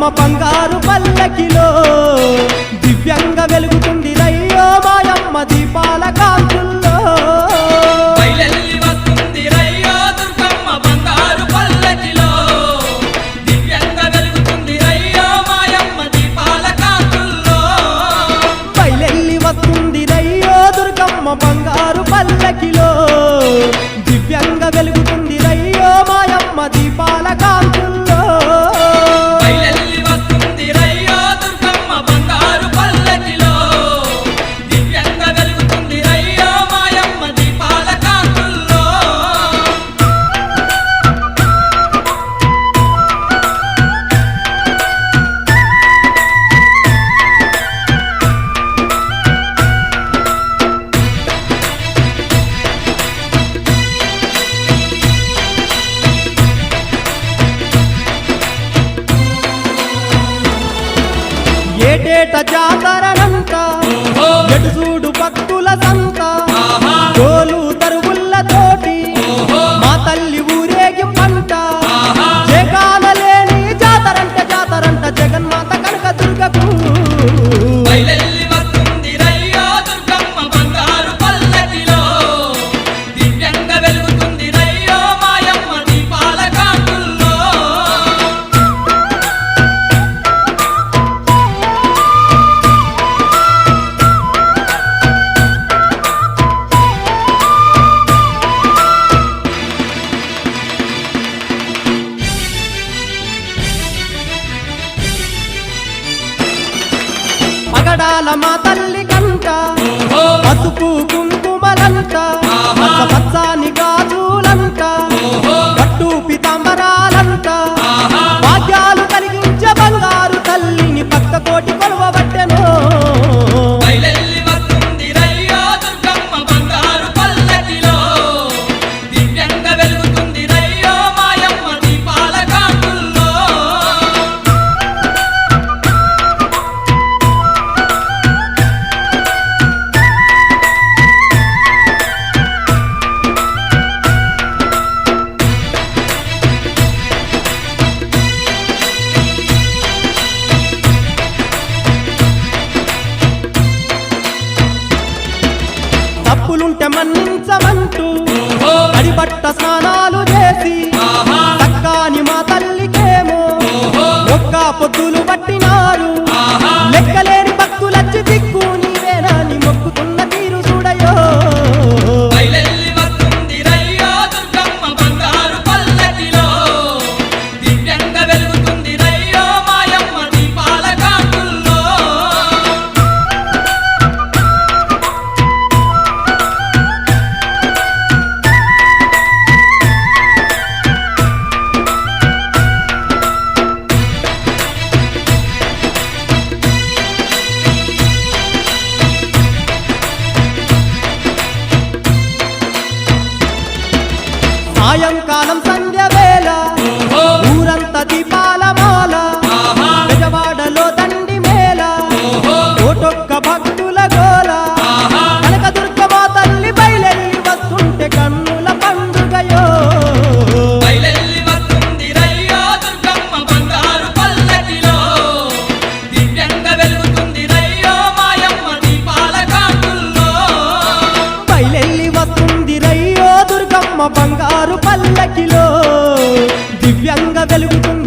దుర్గమ్మ బంగారు పల్లకిలో దివ్యంగా వెలుగుతుంది రయ్యో మాయమ్మ దీపాల కాంతుల్లో బయలెల్లి వస్తుంది రయ్యో దుర్గమ్మ బంగారు పల్లకిలో దివ్యంగా వెలుగుతుంది రయ్యో మాయమ్మ దీపాల కాంతుల్లో బయలెల్లి వస్తుంది రయ్యో దుర్గమ్మ బంగారు పల్లకిలో దివ్యంగా వెలుగుతుంది రయ్యో మాయమ్మ దీపాల కాంతుల్లో బయలెల్లి వస్తుంది రయ్యో దుర్గమ్మ బంగారు పల్లకిలో దివ్యంగా వెలుగుతుంది రయ్యో మాయమ్మ దీపాల కాంతుల్లో ఏటేట జాతరనంట ఎటు చూడు భక్తుల సంత డోలు తరువులతోటి మా తల్లి ఊరేగింపంట జగానలేని జాతరంట జగన్మాత కనక దుర్గకు బయలెల్లి వస్తుంది రయ్యో దుర్గమ్మ బంగారు పల్లకిలో దివ్యంగా వెలుగుతుంది రయ్యో మాయమ్మ దీపాల కాంతుల్లో పగడాల మా తల్లి కంట పసుపు కుంకుమలంట పచ్చని గాజులంట పట్టు పితాంబరాలంట భాగ్యాలు కలిగించే బంగారు తల్లిని పక్క కోటి కొలవబట్టెను బయలెల్లి వస్తుంది రయ్యో దుర్గమ్మ బంగారు పల్లకిలో దివ్యంగా వెలుగుతుంది రయ్యో మాయమ్మ దీపాల కాంతుల్లో తప్పులుంటే మన్నించమంటూ అడిబట్ట స్నానాలు చేసి చక్కాని మా తల్లికేమో ఒక్క పొద్దులు పట్టినారు లెక్కలేని భక్తులచ్చి దిక్కు నీవేనాని మొక్కుతున్న తీరు చూడయో బయలెల్లి వస్తుంది రయ్యో దుర్గమ్మ బంగారు పల్లకిలో దివ్యంగా వెలుగుతుంది రయ్యో మాయమ్మ దీపాల కాంతుల్లో సాయంకాలం సంధ్య వేళ ఊరంతా దీపాల మాల బెజవాడలో దండి మేళ కోటొక్క భక్తుల గోల కనక దుర్గమా తల్లి బయలెల్లి వస్తుంటే కన్నుల పండుగయో బయలెల్లి వస్తుంది రయ్యో దుర్గమ్మ బంగారు పల్లకిలో దివ్యంగా వెలుగుతుంది రయ్యో మాయమ్మ దీపాల కాంతుల్లో బయలెల్లి వస్తుంది రయ్యో దుర్గమ్మ బంగారు పల్లకిలో దివ్యంగా వెలుగుతుంది